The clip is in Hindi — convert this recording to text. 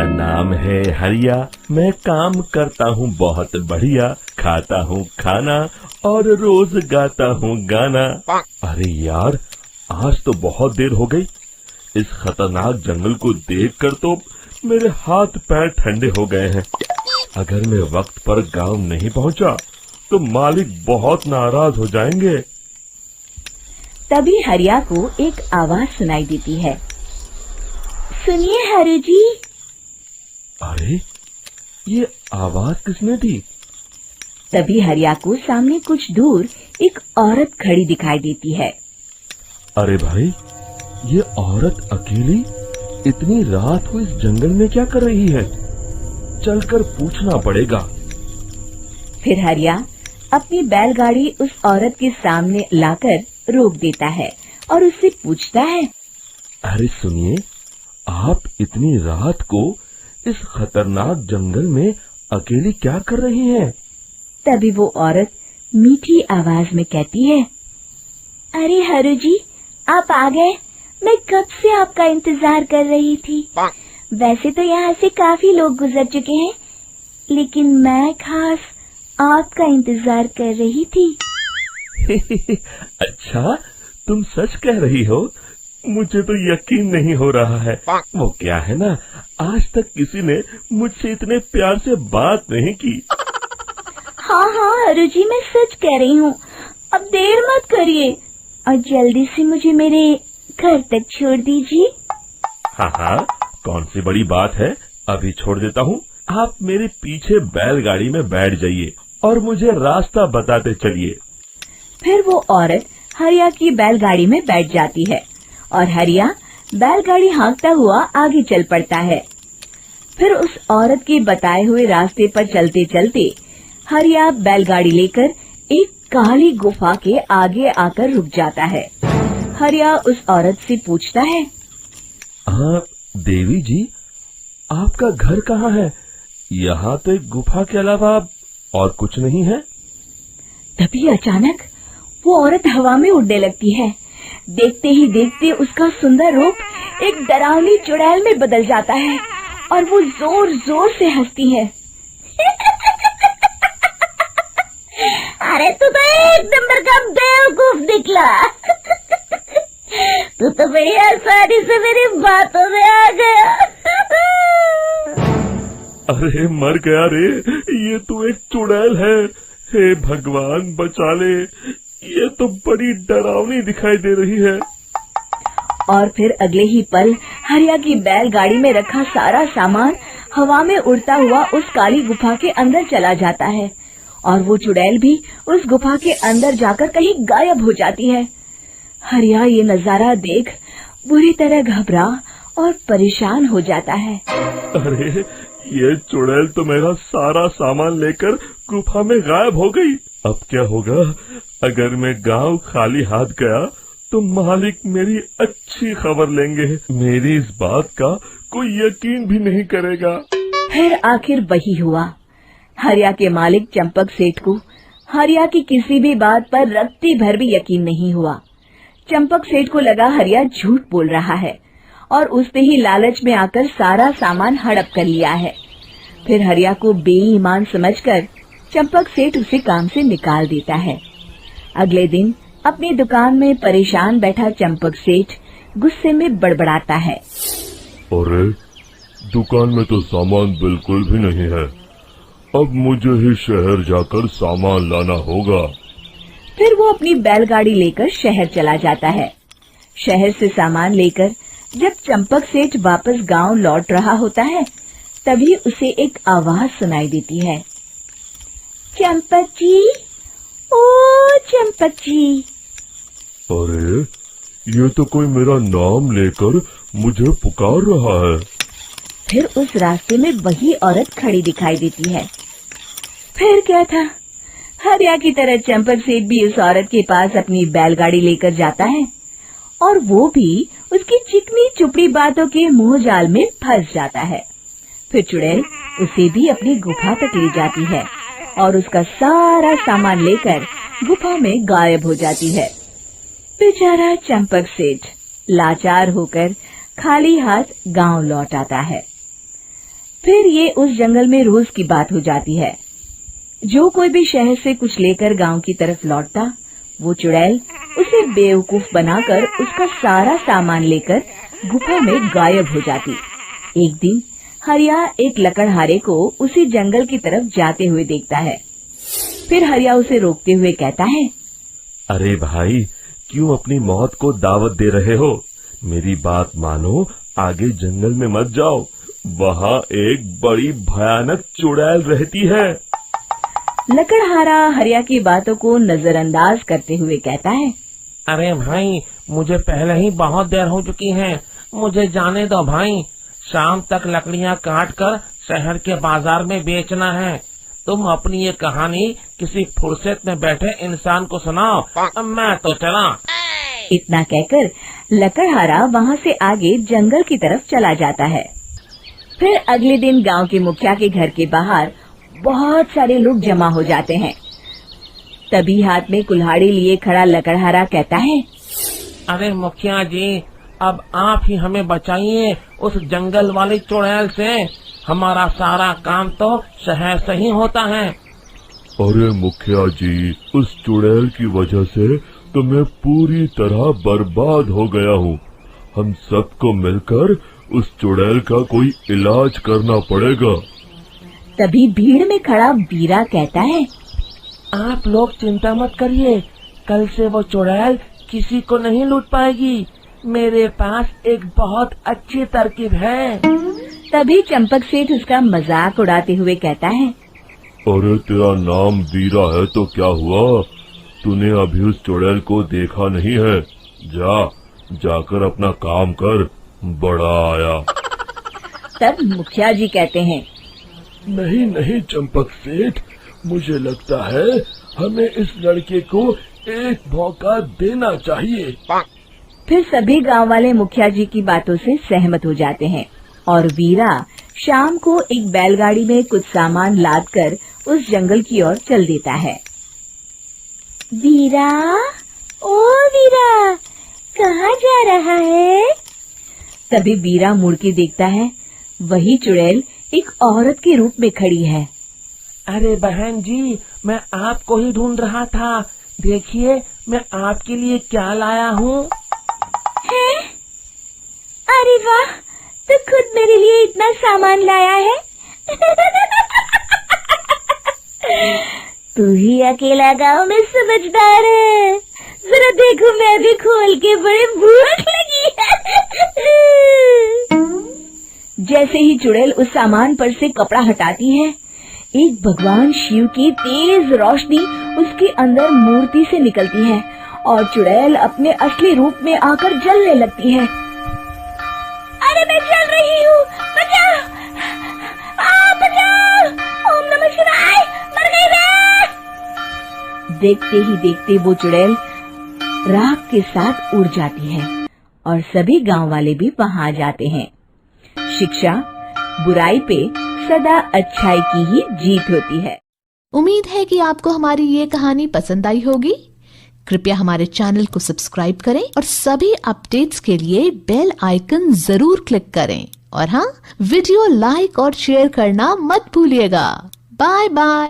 मेरा नाम है हरिया, मैं काम करता हूँ बहुत बढ़िया, खाता हूँ खाना और रोज गाता हूँ गाना। अरे यार, आज तो बहुत देर हो गई। इस खतरनाक जंगल को देखकर तो मेरे हाथ पैर ठंडे हो गए हैं। अगर मैं वक्त पर गांव नहीं पहुंचा तो मालिक बहुत नाराज हो जाएंगे। तभी हरिया को एक आवाज सुनाई देती है। सुनिए हरु जी। अरे, ये आवाज किसने दी? तभी हरिया को सामने कुछ दूर एक औरत खड़ी दिखाई देती है। अरे भाई, ये औरत अकेली इतनी रात को इस जंगल में क्या कर रही है? चलकर पूछना पड़ेगा। फिर हरिया अपनी बैलगाड़ी उस औरत के सामने लाकर रोक देता है और उससे पूछता है। अरे सुनिए, आप इतनी रात को इस खतरनाक जंगल में अकेली क्या कर रही हैं? तभी वो औरत मीठी आवाज में कहती है। अरे हरु जी, आप आ गए। मैं कब से आपका इंतजार कर रही थी। वैसे तो यहाँ से काफी लोग गुजर चुके हैं, लेकिन मैं खास आपका इंतजार कर रही थी। अच्छा, तुम सच कह रही हो? मुझे तो यकीन नहीं हो रहा है। वो क्या है ना, आज तक किसी ने मुझसे इतने प्यार से बात नहीं की। हाँ हाँ हरु जी, मैं सच कह रही हूँ। अब देर मत करिए और जल्दी से मुझे मेरे घर तक छोड़ दीजिए। हाँ हाँ, कौन सी बड़ी बात है, अभी छोड़ देता हूँ। आप मेरे पीछे बैलगाड़ी में बैठ जाइए और मुझे रास्ता बताते चलिए। फिर वो औरत हरिया की बैलगाड़ी में बैठ जाती है और हरिया बैलगाड़ी हाँकता हुआ आगे चल पड़ता है। फिर उस औरत के बताए हुए रास्ते पर चलते चलते हरिया बैलगाड़ी लेकर एक काली गुफा के आगे आकर रुक जाता है। हरिया उस औरत से पूछता है। देवी जी, आपका घर कहाँ है? यहाँ तो एक गुफा के अलावा और कुछ नहीं है। तभी अचानक वो औरत हवा में उड़ने लगती है। देखते ही देखते उसका सुंदर रूप एक डरावनी चुड़ैल में बदल जाता है और वो जोर जोर से हंसती है। अरे तू तो एक नंबर का बेवकूफ निकला। तू तो बड़ी आसानी से मेरी बातों में आ गया। अरे मर गया रे, ये तो एक चुड़ैल है। हे भगवान बचा ले, ये तो बड़ी डरावनी दिखाई दे रही है। और फिर अगले ही पल हरिया की बैलगाड़ी में रखा सारा सामान हवा में उड़ता हुआ उस काली गुफा के अंदर चला जाता है और वो चुड़ैल भी उस गुफा के अंदर जाकर कहीं गायब हो जाती है। हरिया ये नजारा देख बुरी तरह घबरा और परेशान हो जाता है। अरे, ये चुड़ैल तो मेरा सारा सामान लेकर गुफा में गायब हो गई। अब क्या होगा? अगर मैं गांव खाली हाथ गया तो मालिक मेरी अच्छी खबर लेंगे। मेरी इस बात का कोई यकीन भी नहीं करेगा। फिर आखिर वही हुआ। हरिया के मालिक चंपक सेठ को हरिया की किसी भी बात पर रत्ती भर भी यकीन नहीं हुआ। चंपक सेठ को लगा हरिया झूठ बोल रहा है और उसने ही लालच में आकर सारा सामान हड़प कर लिया है। फिर हरिया को बेईमान समझकर चंपक सेठ उसे काम से निकाल देता है। अगले दिन अपनी दुकान में परेशान बैठा चंपक सेठ गुस्से में बड़बड़ाता है। अरे, दुकान में तो सामान बिल्कुल भी नहीं है। अब मुझे ही शहर जाकर सामान लाना होगा। फिर वो अपनी बैलगाड़ी लेकर शहर चला जाता है। शहर से सामान लेकर जब चंपक सेठ वापस गांव लौट रहा होता है, तभी उसे एक आवाज सुनाई देती है। चंपक जी, ओ चंपक जी। अरे, ये तो कोई मेरा नाम लेकर मुझे पुकार रहा है। फिर उस रास्ते में वही औरत खड़ी दिखाई देती है। फिर क्या था, हरिया की तरह चंपक सेठ भी उस औरत के पास अपनी बैलगाड़ी लेकर जाता है और वो भी उसकी चिकनी चुपड़ी बातों के मुंह जाल में फंस जाता है। फिर चुड़ैल उसे भी अपनी गुफा तक ले जाती है और उसका सारा सामान लेकर गुफा में गायब हो जाती है। बेचारा चंपक सेठ लाचार होकर खाली हाथ गांव लौट आता है। फिर ये उस जंगल में रोज की बात हो जाती है। जो कोई भी शहर से कुछ लेकर गांव की तरफ लौटता, वो चुड़ैल उसे बेवकूफ बनाकर उसका सारा सामान लेकर गुफा में गायब हो जाती। एक दिन हरिया एक लकड़हारे को उसी जंगल की तरफ जाते हुए देखता है। फिर हरिया उसे रोकते हुए कहता है, अरे भाई, क्यों अपनी मौत को दावत दे रहे हो? मेरी बात मानो, आगे जंगल में मत जाओ, वहाँ एक बड़ी भयानक चुड़ैल रहती है। लकड़हारा हरिया की बातों को नजरअंदाज करते हुए कहता है, अरे भाई, मुझे पहले ही बहुत देर हो चुकी है, मुझे जाने दो भाई। शाम तक लकड़ियाँ काट कर शहर के बाजार में बेचना है। तुम अपनी ये कहानी किसी फुर्सत में बैठे इंसान को सुनाओ, मैं तो चला। इतना कहकर लकड़हारा वहाँ से आगे जंगल की तरफ चला जाता है। फिर अगले दिन गांव के मुखिया के घर के बाहर बहुत सारे लोग जमा हो जाते हैं। तभी हाथ में कुल्हाड़ी लिए खड़ा लकड़हारा कहता है, अरे मुखिया जी, अब आप ही हमें बचाइए उस जंगल वाली चुड़ैल से। हमारा सारा काम तो शहर से ही होता है। अरे मुखिया जी, उस चुड़ैल की वजह से तो मैं पूरी तरह बर्बाद हो गया हूँ। हम सबको मिलकर उस चुड़ैल का कोई इलाज करना पड़ेगा। तभी भीड़ में खड़ा वीरा कहता है, आप लोग चिंता मत करिए, कल से वो चुड़ैल किसी को नहीं लूट पाएगी। मेरे पास एक बहुत अच्छी तरकीब है। तभी चंपक सेठ उसका मजाक उड़ाते हुए कहता है, अरे तेरा नाम वीरा है तो क्या हुआ? तूने अभी उस चुड़ैल को देखा नहीं है? जाकर अपना काम कर, बड़ा आया। तब मुखिया जी कहते हैं, नहीं चंपक सेठ, मुझे लगता है हमें इस लड़के को एक मौका देना चाहिए। फिर सभी गांव वाले मुखिया जी की बातों से सहमत हो जाते हैं और वीरा शाम को एक बैलगाड़ी में कुछ सामान लादकर उस जंगल की ओर चल देता है। वीरा, ओ वीरा, कहाँ जा रहा है? तभी वीरा मुड़ के देखता है, वही चुड़ैल एक औरत के रूप में खड़ी है। अरे बहन जी, मैं आपको ही ढूंढ रहा था। देखिए, मैं आपके लिए क्या लाया हूँ। अरे वाह, तो खुद मेरे लिए इतना सामान लाया है। तू ही अकेला गांव में समझदार है। जरा देखो, मैं भी खोल के, बड़े भूख लगी है। जैसे ही चुड़ैल उस सामान पर से कपड़ा हटाती है, एक भगवान शिव की तेज रोशनी उसके अंदर मूर्ति से निकलती है और चुड़ैल अपने असली रूप में आकर जलने लगती है। अरे मैं जल रही हूँ, बचाओ! बचाओ! ओम नमः शिवाय, मर गई मैं! देखते ही देखते वो चुड़ैल राख के साथ उड़ जाती है और सभी गांव वाले भी वहां आ जाते हैं। शिक्षा, बुराई पे सदा अच्छाई की ही जीत होती है। उम्मीद है कि आपको हमारी ये कहानी पसंद आई होगी। कृपया हमारे चैनल को सब्सक्राइब करें और सभी अपडेट्स के लिए बेल आइकन जरूर क्लिक करें। और हाँ, वीडियो लाइक और शेयर करना मत भूलिएगा। Bye bye.